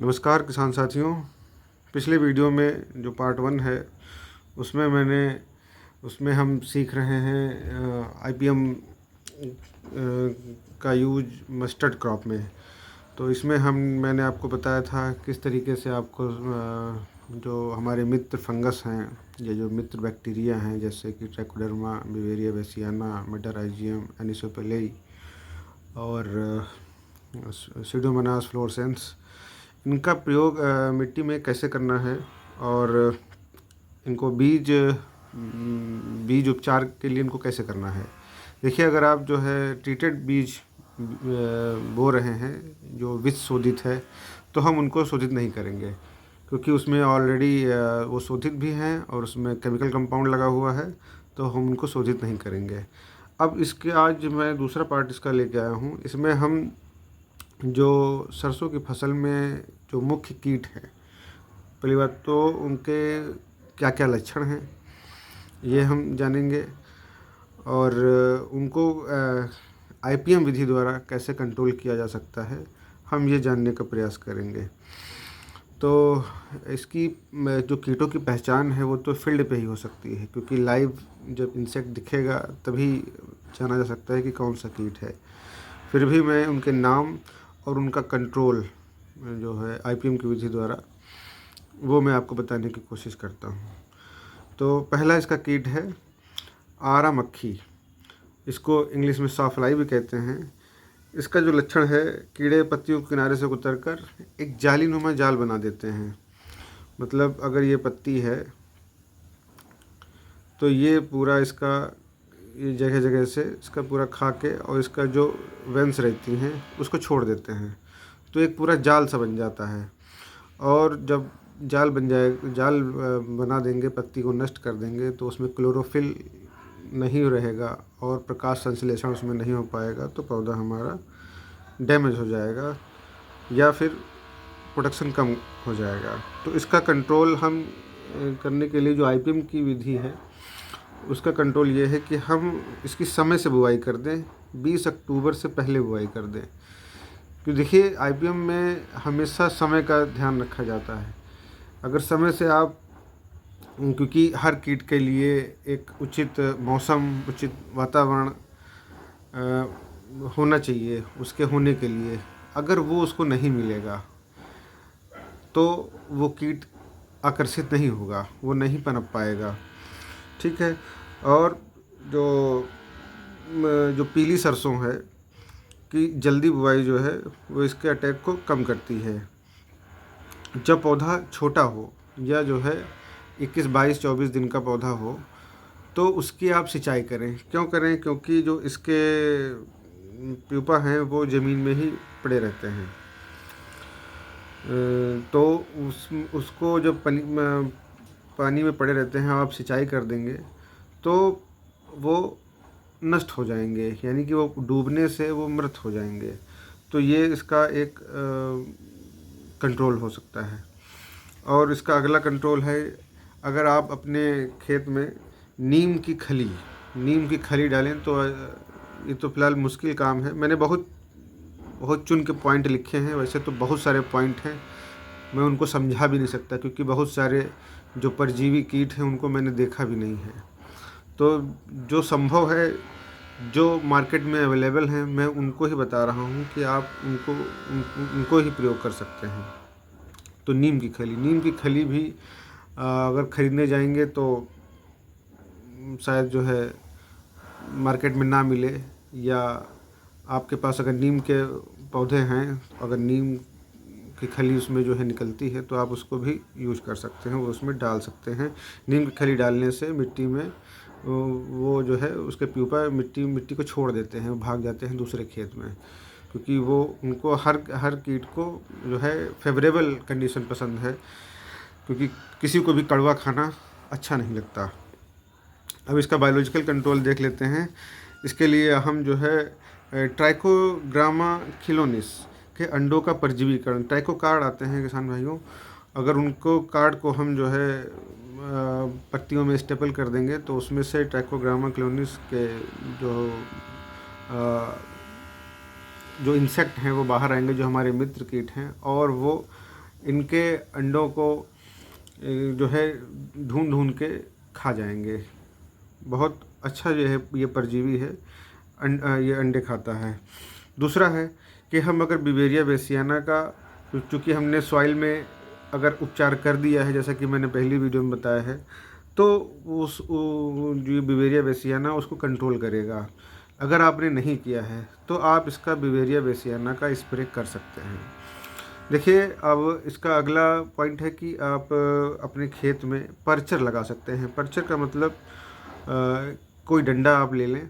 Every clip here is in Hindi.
नमस्कार किसान साथियों। पिछले वीडियो में जो पार्ट 1 है उसमें हम सीख रहे हैं आईपीएम का यूज मस्टर्ड क्रॉप में। तो इसमें मैंने आपको बताया था किस तरीके से आपको जो हमारे मित्र फंगस हैं, ये जो मित्र बैक्टीरिया हैं जैसे कि ट्राइकोडर्मा, बिवेरिया बेसियाना, मेटाराइजियम, एनिसोप्लेई और सीडोमोनास फ्लोरेसेंस, इनका प्रयोग मिट्टी में कैसे करना है और इनको बीज उपचार के लिए इनको कैसे करना है। देखिए, अगर आप जो है ट्रीटेड बीज बो रहे हैं जो विष शोधित है, तो हम उनको शोधित नहीं करेंगे क्योंकि उसमें ऑलरेडी वो शोधित भी हैं और उसमें केमिकल कंपाउंड लगा हुआ है, तो हम उनको शोधित नहीं करेंगे। अब इसके आज मैं दूसरा पार्ट इसका लेके आया हूँ। इसमें हम जो सरसों की फसल में जो मुख्य कीट हैं, पहली बात तो उनके क्या क्या लक्षण हैं ये हम जानेंगे और उनको आईपीएम विधि द्वारा कैसे कंट्रोल किया जा सकता है, हम ये जानने का प्रयास करेंगे। तो इसकी जो कीटों की पहचान है वो तो फील्ड पे ही हो सकती है, क्योंकि लाइव जब इंसेक्ट दिखेगा तभी जाना जा सकता है कि कौन सा कीट है। फिर भी मैं उनके नाम और उनका कंट्रोल जो है आईपीएम की विधि द्वारा वो मैं आपको बताने की कोशिश करता हूँ। तो पहला इसका कीट है आरा मक्खी। इसको इंग्लिश में सॉफ्लाई भी कहते हैं। इसका जो लक्षण है, कीड़े पत्तियों के किनारे से उतरकर एक जालीनुमा जाल बना देते हैं। मतलब अगर ये पत्ती है तो ये पूरा इसका ये जगह जगह से इसका पूरा खा के और इसका जो वेंस रहती हैं उसको छोड़ देते हैं, तो एक पूरा जाल सा बन जाता है। और जब जाल बना देंगे, पत्ती को नष्ट कर देंगे, तो उसमें क्लोरोफिल नहीं रहेगा और प्रकाश संश्लेषण उसमें नहीं हो पाएगा, तो पौधा हमारा डैमेज हो जाएगा या फिर प्रोडक्शन कम हो जाएगा। तो इसका कंट्रोल हम करने के लिए जो आईपीएम की विधि है उसका कंट्रोल ये है कि हम इसकी समय से बुवाई कर दें, 20 अक्टूबर से पहले बुवाई कर दें। क्योंकि देखिए, आईपीएम में हमेशा समय का ध्यान रखा जाता है। अगर समय से आप, क्योंकि हर कीट के लिए एक उचित मौसम, उचित वातावरण होना चाहिए उसके होने के लिए। अगर वो उसको नहीं मिलेगा तो वो कीट आकर्षित नहीं होगा, वो नहीं पनप पाएगा। ठीक है। और जो पीली सरसों है कि जल्दी बुवाई जो है वो इसके अटैक को कम करती है। जब पौधा छोटा हो या जो है 21, 22, 24 दिन का पौधा हो तो उसकी आप सिंचाई करें। क्यों करें? क्योंकि जो इसके प्यूपा हैं वो ज़मीन में ही पड़े रहते हैं। तो उसको जब पानी में पड़े रहते हैं, आप सिंचाई कर देंगे तो वो नष्ट हो जाएंगे, यानी कि वो डूबने से वो मृत हो जाएंगे। तो ये इसका एक कंट्रोल हो सकता है। और इसका अगला कंट्रोल है, अगर आप अपने खेत में नीम की खली डालें तो ये तो फ़िलहाल मुश्किल काम है। मैंने बहुत चुन के पॉइंट लिखे हैं, वैसे तो बहुत सारे पॉइंट हैं, मैं उनको समझा भी नहीं सकता क्योंकि बहुत सारे जो परजीवी कीट हैं उनको मैंने देखा भी नहीं है। तो जो संभव है, जो मार्केट में अवेलेबल हैं, मैं उनको ही बता रहा हूँ कि आप उनको ही प्रयोग कर सकते हैं। तो नीम की खली भी अगर ख़रीदने जाएंगे तो शायद जो है मार्केट में ना मिले, या आपके पास अगर नीम के पौधे हैं, अगर नीम की खली उसमें जो है निकलती है तो आप उसको भी यूज कर सकते हैं, वो उसमें डाल सकते हैं। नीम की खली डालने से मिट्टी में वो जो है उसके प्यूपा मिट्टी को छोड़ देते हैं, भाग जाते हैं दूसरे खेत में, क्योंकि वो उनको हर कीट को जो है फेवरेबल कंडीशन पसंद है, क्योंकि किसी को भी कड़वा खाना अच्छा नहीं लगता। अब इसका बायोलॉजिकल कंट्रोल देख लेते हैं। इसके लिए हम जो है ट्राइकोग्रामा किलोनिस के अंडों का परजीवीकरण, ट्राइको कार्ड आते हैं किसान भाइयों, अगर उनको कार्ड को हम जो है पत्तियों में स्टेपल कर देंगे तो उसमें से ट्राइकोग्रामा किलोनिस के जो इंसेक्ट हैं वो बाहर आएंगे, जो हमारे मित्र कीट हैं, और वो इनके अंडों को जो है ढूंढ ढूंढ के खा जाएंगे। बहुत अच्छा जो है ये परजीवी है, ये अंडे खाता है। दूसरा है कि हम अगर बिवेरिया बेसियाना का, चूँकि हमने सॉइल में अगर उपचार कर दिया है, जैसा कि मैंने पहली वीडियो में बताया है, तो जो बिवेरिया बेसियाना उसको कंट्रोल करेगा। अगर आपने नहीं किया है तो आप इसका बिवेरिया बेसियाना का स्प्रे कर सकते हैं। देखिए, अब इसका अगला पॉइंट है कि आप अपने खेत में पर्चर लगा सकते हैं। पर्चर का मतलब कोई डंडा आप ले लें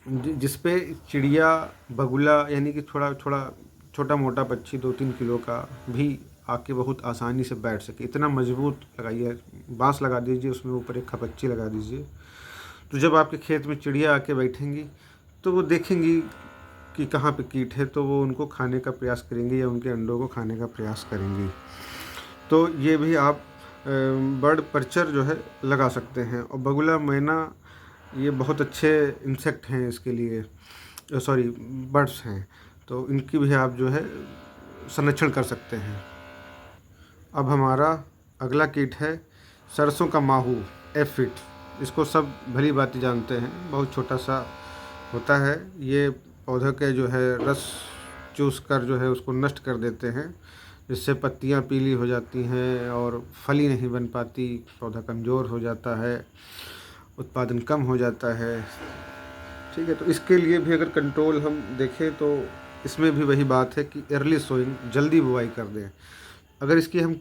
जिस पे चिड़िया, बगुला, यानी कि थोड़ा थोड़ा छोटा मोटा पक्षी 2-3 किलो का भी आके बहुत आसानी से बैठ सके, इतना मजबूत लगाइए। बांस लगा दीजिए, उसमें ऊपर एक खपच्ची लगा दीजिए। तो जब आपके खेत में चिड़िया आके बैठेंगी तो वो देखेंगी कि कहाँ पे कीट है, तो वो उनको खाने का प्रयास करेंगी या उनके अंडों को खाने का प्रयास करेंगी। तो ये भी आप बर्ड पर्चर जो है लगा सकते हैं। और बगुला, मैना, ये बहुत अच्छे इंसेक्ट हैं इसके लिए, सॉरी बर्ड्स हैं, तो इनकी भी आप जो है संरक्षण कर सकते हैं। अब हमारा अगला कीट है सरसों का माहू, एफिड। इसको सब भली भांति जानते हैं, बहुत छोटा सा होता है। ये पौधे के जो है रस चूस कर जो है उसको नष्ट कर देते हैं, जिससे पत्तियां पीली हो जाती हैं और फली नहीं बन पाती, पौधा कमज़ोर हो जाता है, उत्पादन कम हो जाता है। ठीक है, तो इसके लिए भी अगर कंट्रोल हम देखें तो इसमें भी वही बात है कि अर्ली सोइंग, जल्दी बुआई कर दें। अगर इसकी हम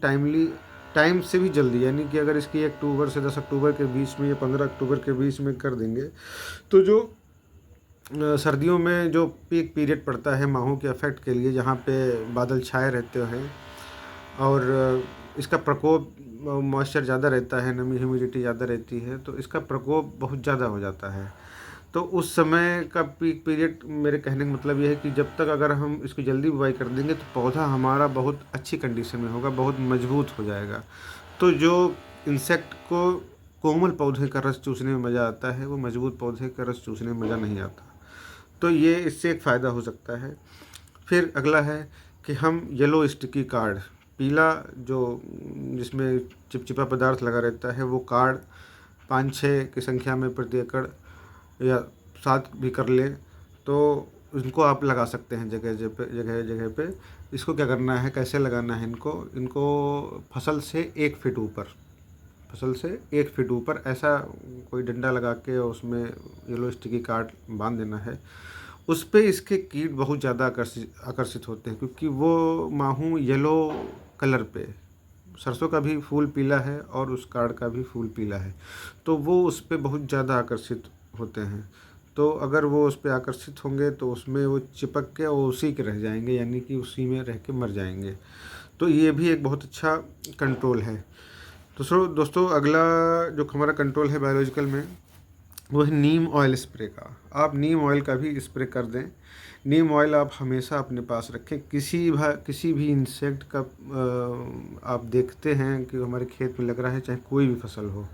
टाइम से भी जल्दी, यानी कि अगर इसकी 1 अक्टूबर से 10 अक्टूबर के बीच में या 15 अक्टूबर के बीच में कर देंगे, तो जो सर्दियों में जो पीक पीरियड पड़ता है माहू के अफेक्ट के लिए, जहाँ पे बादल छाए रहते हैं और इसका प्रकोप, मॉइस्चर ज़्यादा रहता है, नमी ह्यूमिडिटी ज़्यादा रहती है, तो इसका प्रकोप बहुत ज़्यादा हो जाता है। तो उस समय का पीक पीरियड, मेरे कहने का मतलब ये है कि जब तक अगर हम इसकी जल्दी बुआई कर देंगे तो पौधा हमारा बहुत अच्छी कंडीशन में होगा, बहुत मजबूत हो जाएगा। तो जो इंसेक्ट को कोमल पौधे का रस चूसने में मज़ा आता है, वो मजबूत पौधे का रस चूसने में मज़ा नहीं आता। तो ये इससे एक फ़ायदा हो सकता है। फिर अगला है कि हम येलो स्टिकी कार्ड, पीला जो जिसमें चिपचिपा पदार्थ लगा रहता है, वो कार्ड 5-6 की संख्या में प्रति एकड़ या 7 भी कर ले तो इनको आप लगा सकते हैं जगह जगह पे। इसको क्या करना है, कैसे लगाना है इनको फसल से 1 फीट ऊपर, फसल से 1 फीट ऊपर ऐसा कोई डंडा लगा के उसमें येलो स्टिकी कार्ड बांध देना है। उस पे इसके कीट बहुत ज़्यादा आकर्षित होते हैं, क्योंकि वो माहू येलो कलर पे, सरसों का भी फूल पीला है और उस कार्ड का भी फूल पीला है, तो वो उस पे बहुत ज़्यादा आकर्षित होते हैं। तो अगर वो उस पे आकर्षित होंगे तो उसमें वो चिपक के और उसी के रह जाएंगे, यानी कि उसी में रह के मर जाएंगे। तो ये भी एक बहुत अच्छा कंट्रोल है। दोस्तों अगला जो हमारा कंट्रोल है बायोलॉजिकल में, वो है नीम ऑयल स्प्रे का। आप नीम ऑयल का भी स्प्रे कर दें। नीम ऑयल आप हमेशा अपने पास रखें। किसी भी इंसेक्ट का आप देखते हैं कि हमारे खेत में लग रहा है, चाहे कोई भी फसल हो,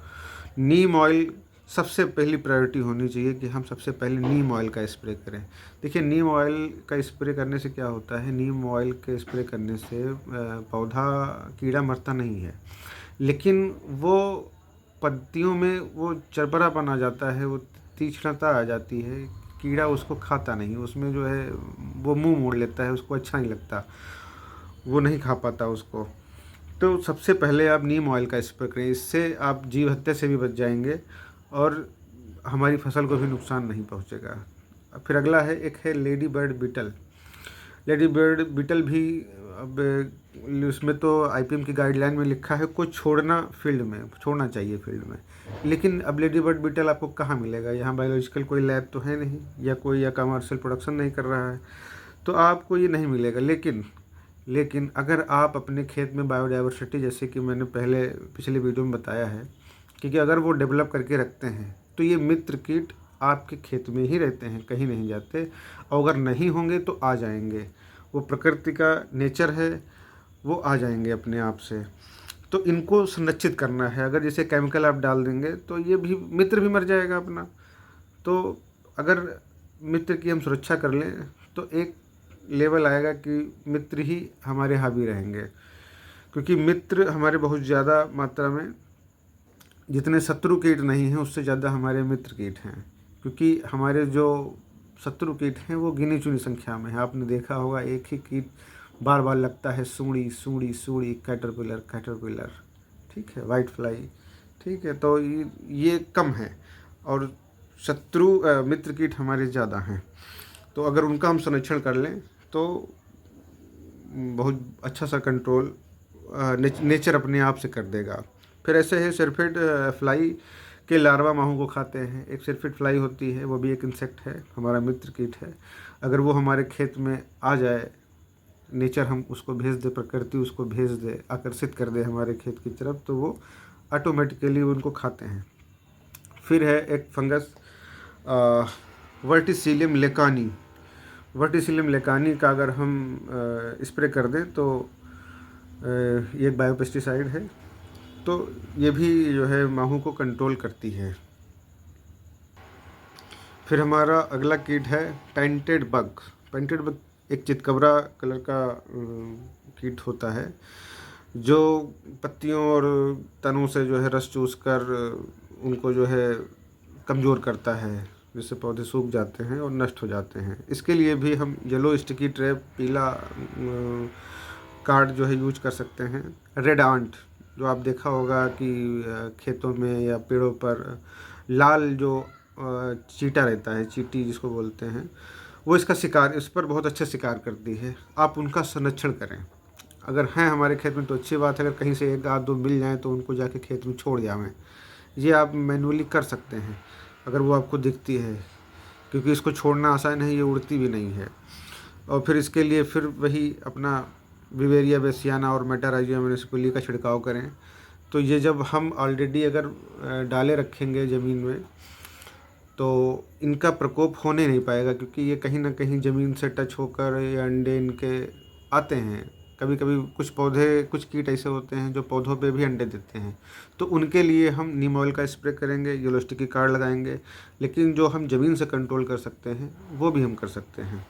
नीम ऑयल सबसे पहली प्रायोरिटी होनी चाहिए कि हम सबसे पहले नीम ऑयल का स्प्रे करें। देखिए, नीम ऑयल का स्प्रे करने से क्या होता है, नीम ऑयल के स्प्रे करने से पौधा कीड़ा मरता नहीं है, लेकिन वो पत्तियों में वो चरबरापन आ जाता है, वो तीक्ष्णता आ जाती है, कीड़ा उसको खाता नहीं, उसमें जो है वो मुंह मोड़ लेता है, उसको अच्छा नहीं लगता, वो नहीं खा पाता उसको। तो सबसे पहले आप नीम ऑयल का स्प्रे करें, इससे आप जीव हत्या से भी बच जाएंगे और हमारी फसल को भी नुकसान नहीं पहुंचेगा। फिर अगला है, एक है lady bird beetle. Lady bird beetle भी, अब उसमें तो आईपीएम की गाइडलाइन में लिखा है को छोड़ना चाहिए फील्ड में, लेकिन अब लेडी बर्ड बीटल आपको कहाँ मिलेगा, यहाँ बायोलॉजिकल कोई लैब तो है नहीं, या कमर्शियल प्रोडक्शन नहीं कर रहा है, तो आपको ये नहीं मिलेगा। लेकिन अगर आप अपने खेत में बायोडाइवर्सिटी, जैसे कि मैंने पिछले वीडियो में बताया है, क्योंकि अगर वो डेवलप करके रखते हैं तो ये मित्र कीट आपके खेत में ही रहते हैं, कहीं नहीं जाते, और अगर नहीं होंगे तो आ जाएंगे, वो प्रकृति का नेचर है, वो आ जाएंगे अपने आप से। तो इनको संरक्षित करना है। अगर जैसे केमिकल आप डाल देंगे तो ये भी मित्र भी मर जाएगा अपना। तो अगर मित्र की हम सुरक्षा कर लें तो एक लेवल आएगा कि मित्र ही हमारे हावी रहेंगे। क्योंकि मित्र हमारे बहुत ज़्यादा मात्रा में, जितने शत्रु कीट नहीं हैं उससे ज़्यादा हमारे मित्र कीट हैं। क्योंकि हमारे जो शत्रु कीट हैं वो गिनी चुनी संख्या में है। आपने देखा होगा एक ही कीट बार बार लगता है, सूढ़ी सूढ़ी सूढ़ी, कैटरपिलर कैटरपिलर, ठीक है, वाइट फ्लाई, ठीक है। तो ये कम है और मित्र कीट हमारे ज़्यादा हैं। तो अगर उनका हम संरक्षण कर लें तो बहुत अच्छा सा कंट्रोल नेचर अपने आप से कर देगा। फिर ऐसे है सिरफिड फ्लाई के लार्वा माहू को खाते हैं। एक सिरफिड फ्लाई होती है, वो भी एक इंसेक्ट है, हमारा मित्र कीट है। अगर वो हमारे खेत में आ जाए, नेचर हम उसको भेज दे, प्रकृति उसको भेज दे, आकर्षित कर दे हमारे खेत की तरफ, तो वो ऑटोमेटिकली उनको खाते हैं। फिर है एक फंगस वर्टिसिलियम लेकानी। वर्टिसिलियम लेकानी का अगर हम स्प्रे कर दें तो ये एक बायोपेस्टिसाइड है, तो ये भी जो है माहू को कंट्रोल करती है। फिर हमारा अगला कीट है पेंटेड बग। पेंटेड बग एक चितकबरा कलर का कीट होता है, जो पत्तियों और तनों से जो है रस चूस कर उनको जो है कमज़ोर करता है, जिससे पौधे सूख जाते हैं और नष्ट हो जाते हैं। इसके लिए भी हम येलो स्टिकी ट्रैप, पीला कार्ड जो है यूज कर सकते हैं। रेड आंट, जो आप देखा होगा कि खेतों में या पेड़ों पर लाल जो चीटा रहता है, चींटी जिसको बोलते हैं, वो इस पर बहुत अच्छा शिकार करती है। आप उनका संरक्षण करें। अगर हैं हमारे खेत में तो अच्छी बात है, अगर कहीं से एक आध दो मिल जाएं तो उनको जाके खेत में छोड़ जाएं। ये आप मैनुअली कर सकते हैं अगर वो आपको दिखती है, क्योंकि इसको छोड़ना आसान है, ये उड़ती भी नहीं है। और फिर इसके लिए फिर वही अपना विवेरिया बेसियाना और मेटाराइजिया म्युनिसिपली का छिड़काव करें। तो ये जब हम ऑलरेडी अगर डाले रखेंगे ज़मीन में, तो इनका प्रकोप होने नहीं पाएगा, क्योंकि ये कहीं ना कहीं ज़मीन से टच होकर ये अंडे इनके आते हैं। कभी कभी कुछ कीट ऐसे होते हैं जो पौधों पे भी अंडे देते हैं, तो उनके लिए हम नीम ऑयल का स्प्रे करेंगे, येलो स्टिकी कार्ड लगाएंगे। लेकिन जो हम ज़मीन से कंट्रोल कर सकते हैं वो भी हम कर सकते हैं।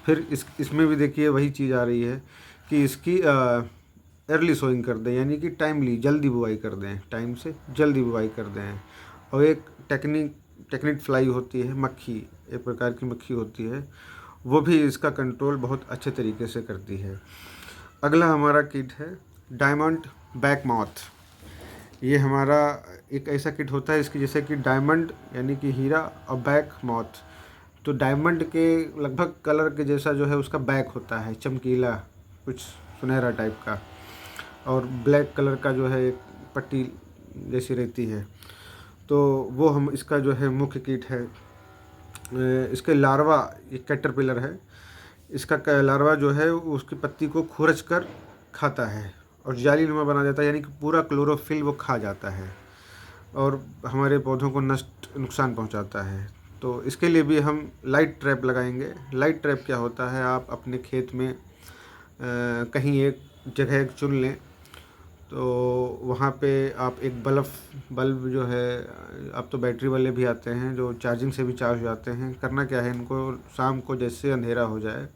फिर इसमें भी देखिए वही चीज़ आ रही है कि इसकी अर्ली सोइंग कर दें, यानी कि टाइमली जल्दी बुआई कर दें, टाइम से जल्दी बुआई कर दें। और एक टेक्निक फ्लाई होती है, मक्खी, एक प्रकार की मक्खी होती है, वो भी इसका कंट्रोल बहुत अच्छे तरीके से करती है। अगला हमारा किट है डायमंड बैक मॉथ। ये हमारा एक ऐसा किट होता है, इसकी जैसे कि डायमंड यानी कि हीरा और बैक मॉथ, तो डायमंड के लगभग कलर के जैसा जो है उसका बैक होता है, चमकीला, कुछ सुनहरा टाइप का, और ब्लैक कलर का जो है एक पट्टी जैसी रहती है। तो वो हम इसका जो है मुख्य कीट है। इसके लार्वा एक कैटरपिलर है, इसका लार्वा जो है उसकी पत्ती को खुरच कर खाता है और जालीनुमा बना देता है, यानी कि पूरा क्लोरोफिल वो खा जाता है और हमारे पौधों को नुकसान पहुंचाता है। तो इसके लिए भी हम लाइट ट्रैप लगाएंगे। लाइट ट्रैप क्या होता है, आप अपने खेत में कहीं एक जगह चुन लें, तो वहाँ पे आप एक बल्ब जो है, अब तो बैटरी वाले भी आते हैं जो चार्जिंग से भी चार्ज हो जाते हैं। करना क्या है, इनको शाम को जैसे अंधेरा हो जाए,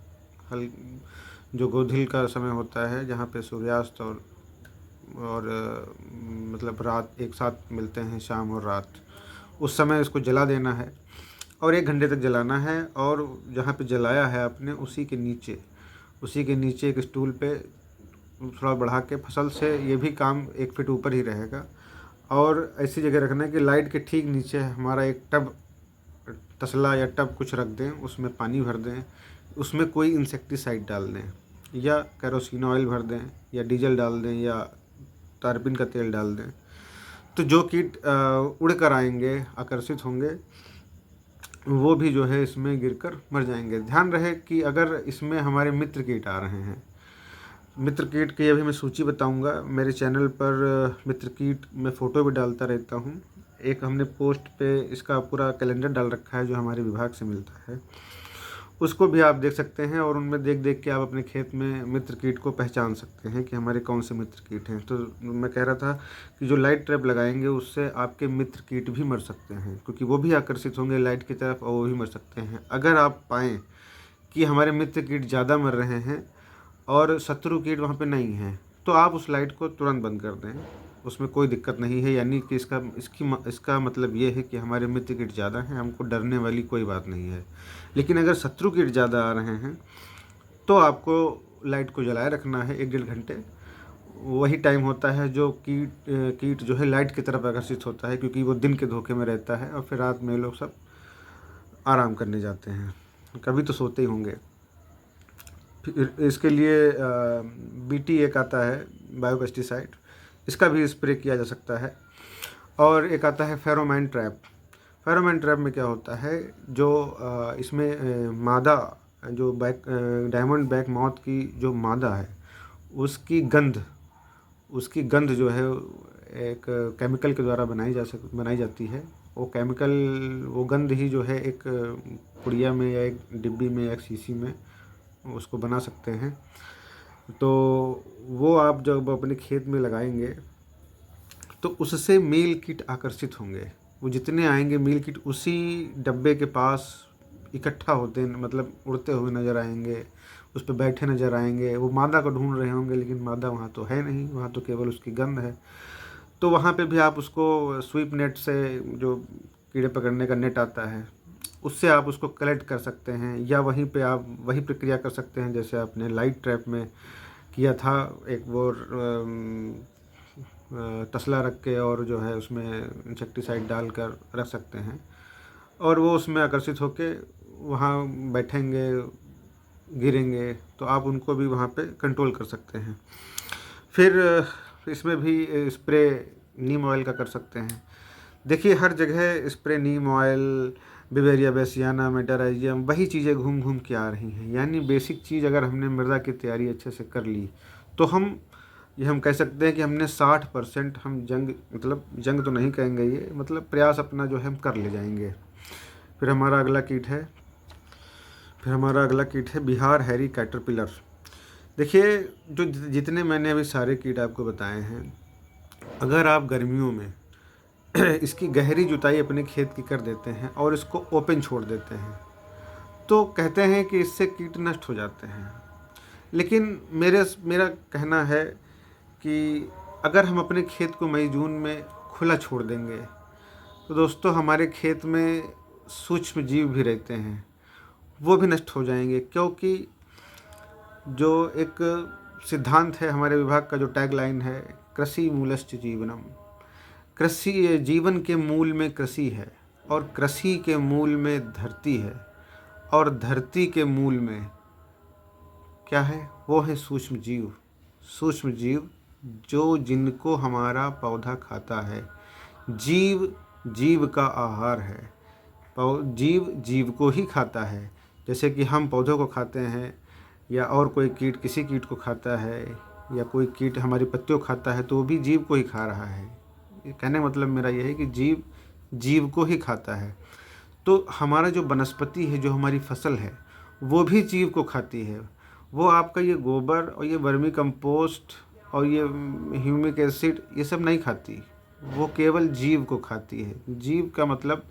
जो गोधूली का समय होता है जहाँ पे सूर्यास्त और मतलब रात एक साथ मिलते हैं, शाम और रात, उस समय इसको जला देना है और 1 घंटे तक जलाना है। और जहाँ पे जलाया है आपने उसी के नीचे एक स्टूल पे थोड़ा बढ़ा के फसल से, ये भी काम 1 फीट ऊपर ही रहेगा, और ऐसी जगह रखना है कि लाइट के ठीक नीचे हमारा एक टब, तसला या टब कुछ रख दें, उसमें पानी भर दें, उसमें कोई इंसेक्टिसाइड डाल दें या केरोसिन ऑयल भर दें या डीजल डाल दें या तारपीन का तेल डाल दें। तो जो कीट उड़ कर आएंगे, आकर्षित होंगे, वो भी जो है इसमें गिरकर मर जाएंगे। ध्यान रहे कि अगर इसमें हमारे मित्र कीट आ रहे हैं, मित्र कीट की अभी मैं सूची बताऊंगा। मेरे चैनल पर मित्र कीट में फ़ोटो भी डालता रहता हूं। एक हमने पोस्ट पे इसका पूरा कैलेंडर डाल रखा है जो हमारे विभाग से मिलता है, उसको भी आप देख सकते हैं और उनमें देख के आप अपने खेत में मित्र कीट को पहचान सकते हैं कि हमारे कौन से मित्र कीट हैं। तो मैं कह रहा था कि जो लाइट ट्रैप लगाएंगे उससे आपके मित्र कीट भी मर सकते हैं, क्योंकि वो भी आकर्षित होंगे लाइट की तरफ और वो भी मर सकते हैं। अगर आप पाएँ कि हमारे मित्र कीट ज़्यादा मर रहे हैं और शत्रु कीट वहाँ पे नहीं हैं, तो आप उस लाइट को तुरंत बंद कर दें, उसमें कोई दिक्कत नहीं है। यानी कि इसका मतलब ये है कि हमारे मित्र कीट ज़्यादा हैं, हमको डरने वाली कोई बात नहीं है। लेकिन अगर शत्रु कीट ज़्यादा आ रहे हैं तो आपको लाइट को जलाए रखना है 1-1.5 घंटे। वही टाइम होता है जो कीट जो है लाइट की तरफ आकर्षित होता है, क्योंकि वो दिन के धोखे में रहता है और फिर रात में लोग सब आराम करने जाते हैं, कभी तो सोते ही होंगे। फिर इसके लिए बीटी एक आता है बायोपेस्टिसाइड, इसका भी स्प्रे किया जा सकता है। और एक आता है फेरोमोन ट्रैप। फेरोमोन ट्रैप में क्या होता है, जो इसमें मादा जो डायमंड बैक माउथ की जो मादा है उसकी गंध जो है एक केमिकल के द्वारा बनाई जाती है। वो गंध ही जो है एक पुड़िया में या एक डिब्बी में या एक शीशी में उसको बना सकते हैं। तो वो आप जब अपने खेत में लगाएंगे तो उससे मेल कीट आकर्षित होंगे। वो जितने आएंगे मेल कीट उसी डब्बे के पास इकट्ठा होते, मतलब उड़ते हुए नज़र आएंगे, उस पर बैठे नज़र आएंगे। वो मादा को ढूंढ रहे होंगे, लेकिन मादा वहाँ तो है नहीं, वहाँ तो केवल उसकी गंध है। तो वहाँ पे भी आप उसको स्वीप नेट से, जो कीड़े पकड़ने का नेट आता है, उससे आप उसको कलेक्ट कर सकते हैं, या वहीं पे आप वही प्रक्रिया कर सकते हैं जैसे आपने लाइट ट्रैप में किया था। एक वो तसला रख के और जो है उसमें इंसेक्टिसाइड डालकर रख सकते हैं, और वो उसमें आकर्षित होके वहाँ बैठेंगे, गिरेंगे, तो आप उनको भी वहाँ पे कंट्रोल कर सकते हैं। फिर इसमें भी स्प्रे नीम ऑयल का कर सकते हैं। देखिए हर जगह स्प्रे नीम ऑयल, बिवेरिया बेसियाना, मेटाराइजियम, वही चीज़ें घूम घूम के आ रही हैं। यानी बेसिक चीज़ अगर हमने मृदा की तैयारी अच्छे से कर ली तो हम कह सकते हैं कि हमने 60% हम जंग तो नहीं कहेंगे, ये मतलब प्रयास अपना जो है हम कर ले जाएंगे। फिर हमारा अगला कीट है बिहार हैरी कैटरपिलर। देखिए जो जितने मैंने अभी सारे कीट आपको बताए हैं, अगर आप गर्मियों में इसकी गहरी जुताई अपने खेत की कर देते हैं और इसको ओपन छोड़ देते हैं तो कहते हैं कि इससे कीट नष्ट हो जाते हैं। लेकिन मेरा कहना है कि अगर हम अपने खेत को मई जून में खुला छोड़ देंगे तो दोस्तों हमारे खेत में सूक्ष्म जीव भी रहते हैं, वो भी नष्ट हो जाएंगे। क्योंकि जो एक सिद्धांत है हमारे विभाग का, जो टैगलाइन है, कृषि मूलश्च जीवनम, कृषि जीवन के मूल में कृषि है, और कृषि के मूल में धरती है, और धरती के मूल में क्या है, वो है सूक्ष्म जीव जो जिनको हमारा पौधा खाता है। जीव का आहार है, जीव को ही खाता है। जैसे कि हम पौधों को खाते हैं, या और कोई कीट किसी कीट को खाता है, या कोई कीट हमारी पत्तियों को खाता है, तो वो भी जीव को ही खा रहा है। कहने का मतलब मेरा यह है कि जीव को ही खाता है। तो हमारा जो वनस्पति है, जो हमारी फसल है, वो भी जीव को खाती है। वो आपका ये गोबर और ये वर्मी कंपोस्ट और ये ह्यूमिक एसिड ये सब नहीं खाती, वो केवल जीव को खाती है। जीव का मतलब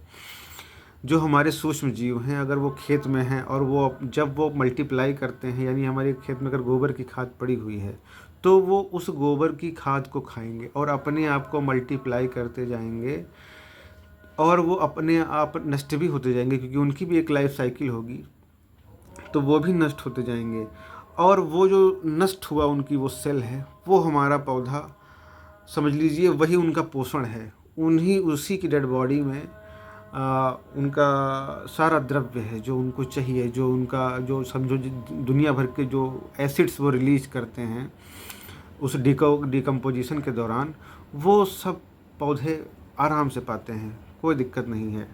जो हमारे सूक्ष्म जीव हैं, अगर वो खेत में हैं और जब वो मल्टीप्लाई करते हैं, यानी हमारे खेत में अगर गोबर की खाद पड़ी हुई है तो वो उस गोबर की खाद को खाएंगे और अपने आप को मल्टीप्लाई करते जाएंगे, और वो अपने आप नष्ट भी होते जाएंगे, क्योंकि उनकी भी एक लाइफ साइकिल होगी, तो वो भी नष्ट होते जाएंगे। और वो जो नष्ट हुआ उनकी वो सेल है, वो हमारा पौधा समझ लीजिए वही उनका पोषण है। उसी की डेड बॉडी में उनका सारा द्रव्य है जो उनको चाहिए, जो समझो दुनिया भर के जो एसिड्स वो रिलीज करते हैं उस डिकम्पोजिशन के दौरान, वो सब पौधे आराम से पाते हैं, कोई दिक्कत नहीं है।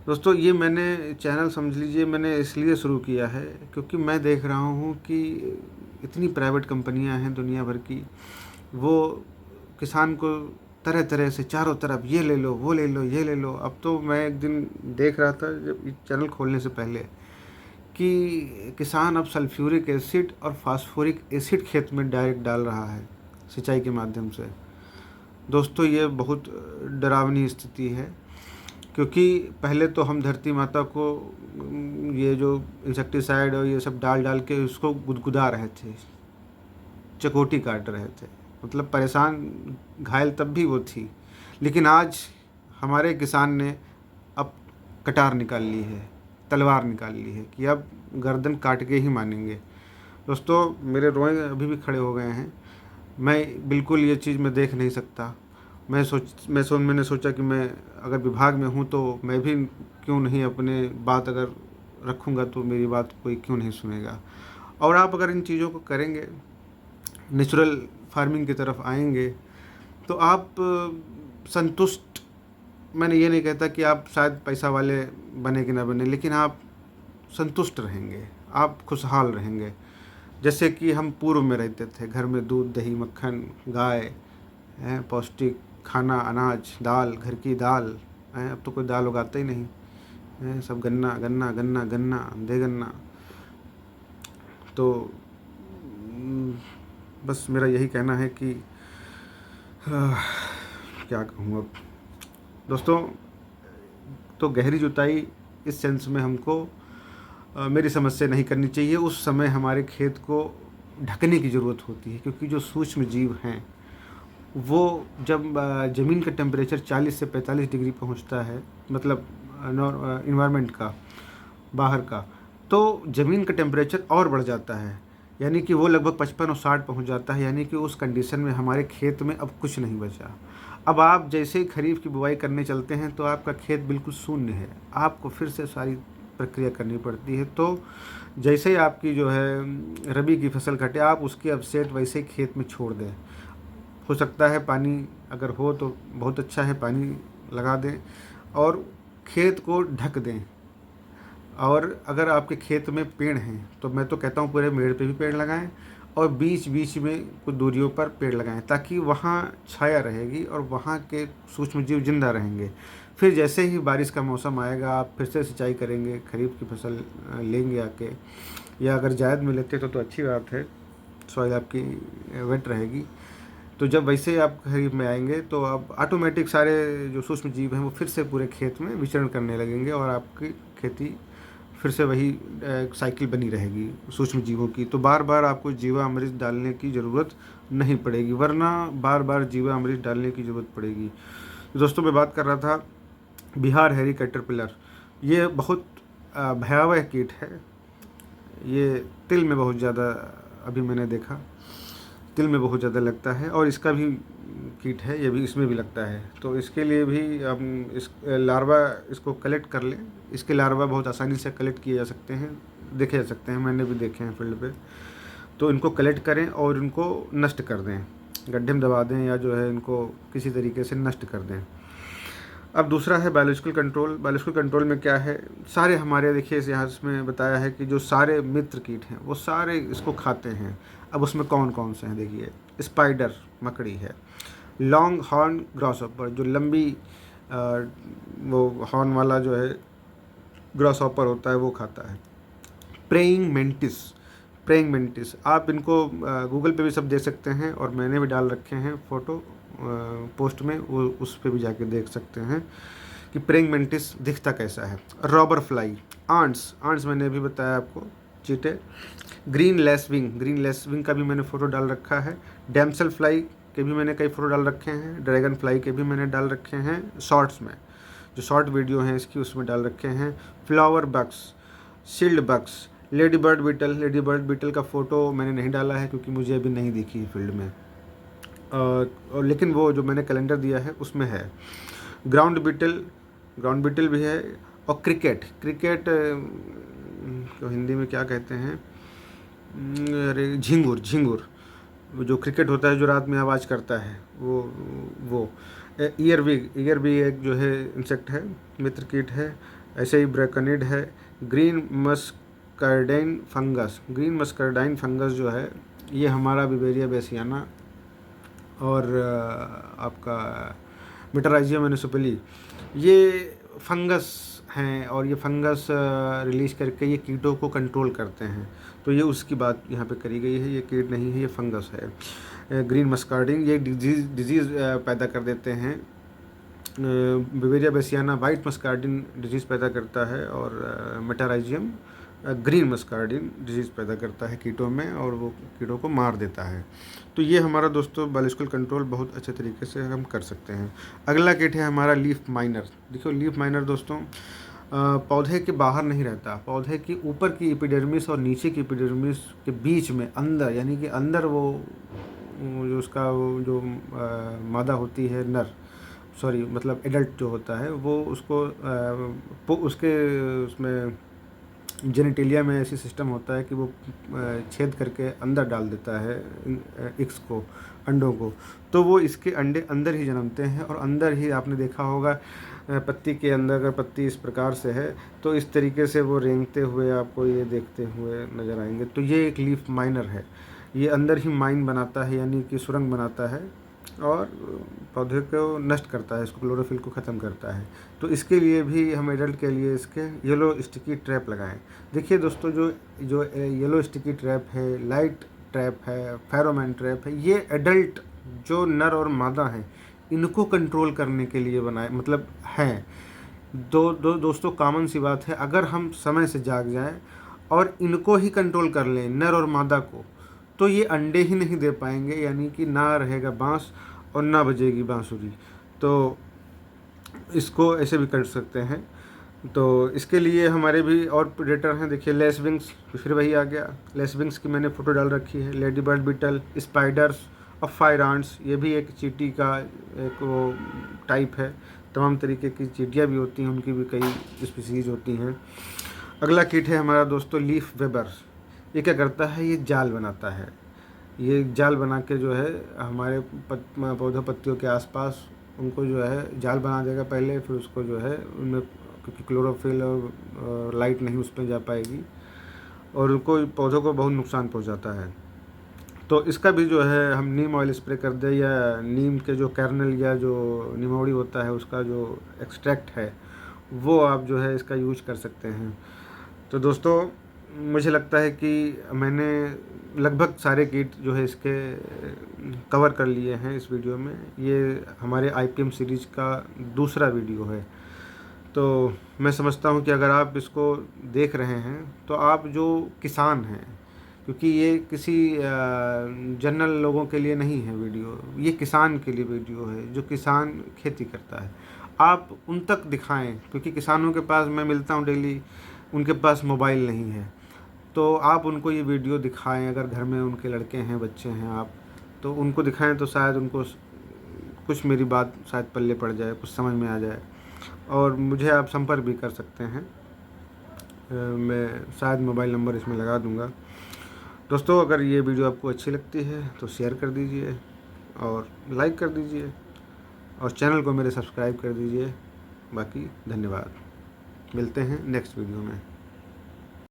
दोस्तों ये मैंने चैनल समझ लीजिए मैंने इसलिए शुरू किया है क्योंकि मैं देख रहा हूँ कि इतनी प्राइवेट कंपनियाँ हैं दुनिया भर की, वो किसान को तरह तरह से चारों तरफ ये ले लो, वो ले लो, ये ले लो। अब तो मैं एक दिन देख रहा था जब चैनल खोलने से पहले कि किसान अब सल्फ्यूरिक एसिड और फास्फोरिक एसिड खेत में डायरेक्ट डाल रहा है सिंचाई के माध्यम से। दोस्तों ये बहुत डरावनी स्थिति है, क्योंकि पहले तो हम धरती माता को ये जो इंसेक्टिसाइड और ये सब डाल के उसको गुदगुदा रहे थे, चकोटी काट रहे थे, मतलब परेशान घायल तब भी वो थी। लेकिन आज हमारे किसान ने अब कटार निकाल ली है, तलवार निकाल ली है कि अब गर्दन काट के ही मानेंगे। दोस्तों, मेरे रोए अभी भी खड़े हो गए हैं। मैं बिल्कुल ये चीज़ मैं देख नहीं सकता। मैंने सोचा कि मैं अगर विभाग में हूँ तो मैं भी क्यों नहीं अपने बात अगर रखूँगा तो मेरी बात कोई क्यों नहीं सुनेगा। और आप अगर इन चीज़ों को करेंगे, नेचुरल फार्मिंग की तरफ आएंगे, तो आप संतुष्ट, मैंने ये नहीं कहता कि आप शायद पैसा वाले बने कि ना बने, लेकिन आप संतुष्ट रहेंगे, आप खुशहाल रहेंगे। जैसे कि हम पूर्व में रहते थे, घर में दूध दही मक्खन गाय हैं, पौष्टिक खाना अनाज दाल, घर की दाल हैं। अब तो कोई दाल उगाता ही नहीं है, सब गन्ना गन्ना गन्ना गन्ना दे गन्ना। तो बस मेरा यही कहना है कि क्या कहूँ अब दोस्तों। तो गहरी जुताई इस सेंस में हमको मेरी समझ से नहीं करनी चाहिए। उस समय हमारे खेत को ढकने की ज़रूरत होती है, क्योंकि जो सूक्ष्म जीव हैं वो जब ज़मीन का टेम्परेचर 40 से 45 डिग्री पहुंचता है, मतलब इन्वायरमेंट का बाहर का, तो ज़मीन का टेम्परेचर और बढ़ जाता है, यानी कि वो लगभग 55 और 60 पहुंच जाता है। यानी कि उस कंडीशन में हमारे खेत में अब कुछ नहीं बचा। अब आप जैसे ही खरीफ की बुआई करने चलते हैं तो आपका खेत बिल्कुल शून्य है, आपको फिर से सारी प्रक्रिया करनी पड़ती है। तो जैसे ही आपकी जो है रबी की फसल कटे, आप उसके अवशेष वैसे ही खेत में छोड़ दें। हो सकता है पानी अगर हो तो बहुत अच्छा है, पानी लगा दें और खेत को ढक दें। और अगर आपके खेत में पेड़ हैं तो मैं तो कहता हूँ पूरे मेड़ पे भी पेड़ लगाएं और बीच बीच में कुछ दूरियों पर पेड़ लगाएं, ताकि वहाँ छाया रहेगी और वहाँ के सूक्ष्म जीव जिंदा रहेंगे। फिर जैसे ही बारिश का मौसम आएगा आप फिर से सिंचाई करेंगे, खरीफ की फसल लेंगे आके, या अगर जायद में लेते तो अच्छी बात है, सॉइल आपकी वेट रहेगी। तो जब वैसे ही आप खरीफ में आएंगे तो आप ऑटोमेटिक सारे जो सूक्ष्म जीव हैं वो फिर से पूरे खेत में विचरण करने लगेंगे और आपकी खेती फिर से वही साइकिल बनी रहेगी सूक्ष्म जीवों की। तो बार बार आपको जीवामृत डालने की ज़रूरत नहीं पड़ेगी, वरना बार बार जीवामृत डालने की ज़रूरत पड़ेगी। दोस्तों, मैं बात कर रहा था बिहार हैरी कैटरपिलर। ये बहुत भयावह कीट है। ये तिल में बहुत ज़्यादा, अभी मैंने देखा तिल में बहुत ज़्यादा लगता है, और इसका भी कीट है, ये भी इसमें भी लगता है। तो इसके लिए भी हम इस लार्वा इसको कलेक्ट कर लें। इसके लार्वा बहुत आसानी से कलेक्ट किए जा सकते हैं, देखे जा सकते हैं, मैंने भी देखे हैं फील्ड पे। तो इनको कलेक्ट करें और इनको नष्ट कर दें, गड्ढे में दबा दें या जो है इनको किसी तरीके से नष्ट कर दें। अब दूसरा है बायोलॉजिकल कंट्रोल। बायोलॉजिकल कंट्रोल में क्या है, सारे हमारे देखिए इस यहाँ में बताया है कि जो सारे मित्र कीट हैं वो सारे इसको खाते हैं। अब उसमें कौन कौन से हैं देखिए, स्पाइडर मकड़ी है, लॉन्ग हॉर्न ग्रॉसहॉपर जो लंबी वो हॉर्न वाला जो है ग्रॉसहॉपर होता है वो खाता है, प्रेइंग मेंटिस आप इनको गूगल पे भी सब देख सकते हैं और मैंने भी डाल रखे हैं फ़ोटो पोस्ट में, वो उस पर भी जाके देख सकते हैं कि प्रेइंग मेंटिस दिखता कैसा है। रॉबर फ्लाई, आंट्स मैंने भी बताया आपको, चीटे, ग्रीन लेसविंग का भी मैंने फ़ोटो डाल रखा है, डैमसेल फ्लाई के भी मैंने कई फ़ोटो डाल रखे हैं, ड्रैगन फ्लाई के भी मैंने डाल रखे हैं शॉर्ट्स में, जो शॉर्ट वीडियो हैं इसकी उसमें डाल रखे हैं, flower bugs, shield bugs, lady bird beetle का फ़ोटो मैंने नहीं डाला है क्योंकि मुझे अभी नहीं दिखी फील्ड में, और लेकिन वो जो मैंने कैलेंडर दिया है उसमें है। ग्राउंड बीटल भी है, और क्रिकेट तो हिंदी में क्या कहते हैं, अरे झिंगुर जो क्रिकेट होता है जो रात में आवाज़ करता है वो ईयर भी एक जो है इंसेक्ट है, मित्र कीट है। ऐसे ही ब्रैकनिड है, ग्रीन मस्करडाइन फंगस जो है ये हमारा बिवेरिया बेसियाना और आपका मेटाराइजियम एनिसोपेली ये फंगस हैं, और ये फंगस रिलीज करके ये कीटों को कंट्रोल करते हैं। तो ये उसकी बात यहाँ पे करी गई है, ये कीट नहीं है, ये फंगस है। ग्रीन मस्कार्डिन ये डिजीज़ पैदा कर देते हैं, Beauveria bassiana white muscardine disease पैदा करता है, और मेटाराइजियम ग्रीन मस्कार्डिन डिजीज़ पैदा करता है कीटों में और वो कीटों को मार देता है। तो ये हमारा दोस्तों बायोलॉजिकल कंट्रोल बहुत अच्छे तरीके से हम कर सकते हैं। अगला कीट है हमारा लीफ माइनर। देखो लीफ माइनर दोस्तों पौधे के बाहर नहीं रहता, पौधे की ऊपर की एपिडर्मिस और नीचे की एपिडर्मिस के बीच में अंदर, यानी कि अंदर वो जो उसका वो जो मादा होती है नर, सॉरी मतलब एडल्ट जो होता है वो उसको उसके उसमें जेनिटेलिया में ऐसी सिस्टम होता है कि वो छेद करके अंदर डाल देता है इक्स को, अंडों को। तो वो इसके अंडे अंदर ही जन्मते हैं और अंदर ही आपने देखा होगा पत्ती के अंदर, अगर पत्ती इस प्रकार से है तो इस तरीके से वो रेंगते हुए आपको ये देखते हुए नज़र आएंगे। तो ये एक लीफ माइनर है, ये अंदर ही माइन बनाता है यानी कि सुरंग बनाता है और पौधे को नष्ट करता है, इसको क्लोरोफिल को ख़त्म करता है। तो इसके लिए भी हम एडल्ट के लिए इसके येलो स्टिकी ट्रैप लगाएं। देखिए दोस्तों जो जो येलो स्टिकी ट्रैप है, लाइट ट्रैप है, फेरोमोन ट्रैप है, ये एडल्ट जो नर और मादा हैं इनको कंट्रोल करने के लिए बनाए, मतलब हैं। दोस्तों कॉमन सी बात है, अगर हम समय से जाग जाएं और इनको ही कंट्रोल कर लें नर और मादा को, तो ये अंडे ही नहीं दे पाएंगे, यानी कि ना रहेगा बांस और ना बजेगी बांसुरी। तो इसको ऐसे भी कर सकते हैं। तो इसके लिए हमारे भी और प्रेडेटर हैं। देखिए लेसविंग्स, फिर वही आ गया, लेसविंग्स की मैंने फ़ोटो डाल रखी है। लेडी बर्ड बीटल, स्पाइडर्स और फायर आंट्स, ये भी एक चींटी का एक वो टाइप है। तमाम तरीके की चींटियाँ भी होती हैं, उनकी भी कई स्पीसीज़ होती हैं। अगला कीट है हमारा दोस्तों लीफ वेबर। ये क्या करता है, ये जाल बनाता है। ये जाल बना के जो है हमारे पौधों पत्तियों के आसपास उनको जो है जाल बना देगा पहले, फिर उसको जो है उनमें, क्योंकि क्लोरोफिल और लाइट नहीं उस पर जा पाएगी और उनको पौधों को बहुत नुकसान पहुंचाता है। तो इसका भी जो है हम नीम ऑयल स्प्रे कर दें, या नीम के जो कर्नल या जो निमोड़ी होता है उसका जो एक्सट्रैक्ट है वो आप जो है इसका यूज कर सकते हैं। तो दोस्तों मुझे लगता है कि मैंने लगभग सारे कीट जो है इसके कवर कर लिए हैं इस वीडियो में। ये हमारे IPM सीरीज़ का दूसरा वीडियो है। तो मैं समझता हूँ कि अगर आप इसको देख रहे हैं तो आप जो किसान हैं, क्योंकि ये किसी जनरल लोगों के लिए नहीं है वीडियो, ये किसान के लिए वीडियो है जो किसान खेती करता है। आप उन तक दिखाएं, क्योंकि किसानों के पास मैं मिलता हूँ डेली, उनके पास मोबाइल नहीं है। तो आप उनको ये वीडियो दिखाएं, अगर घर में उनके लड़के हैं, बच्चे हैं, आप तो उनको दिखाएं तो शायद उनको कुछ मेरी बात शायद पल्ले पड़ जाए, कुछ समझ में आ जाए। और मुझे आप संपर्क भी कर सकते हैं, मैं शायद मोबाइल नंबर इसमें लगा दूंगा। दोस्तों अगर ये वीडियो आपको अच्छी लगती है तो शेयर कर दीजिए और लाइक कर दीजिए और चैनल को मेरे सब्सक्राइब कर दीजिए। बाकी धन्यवाद, मिलते हैं नेक्स्ट वीडियो में।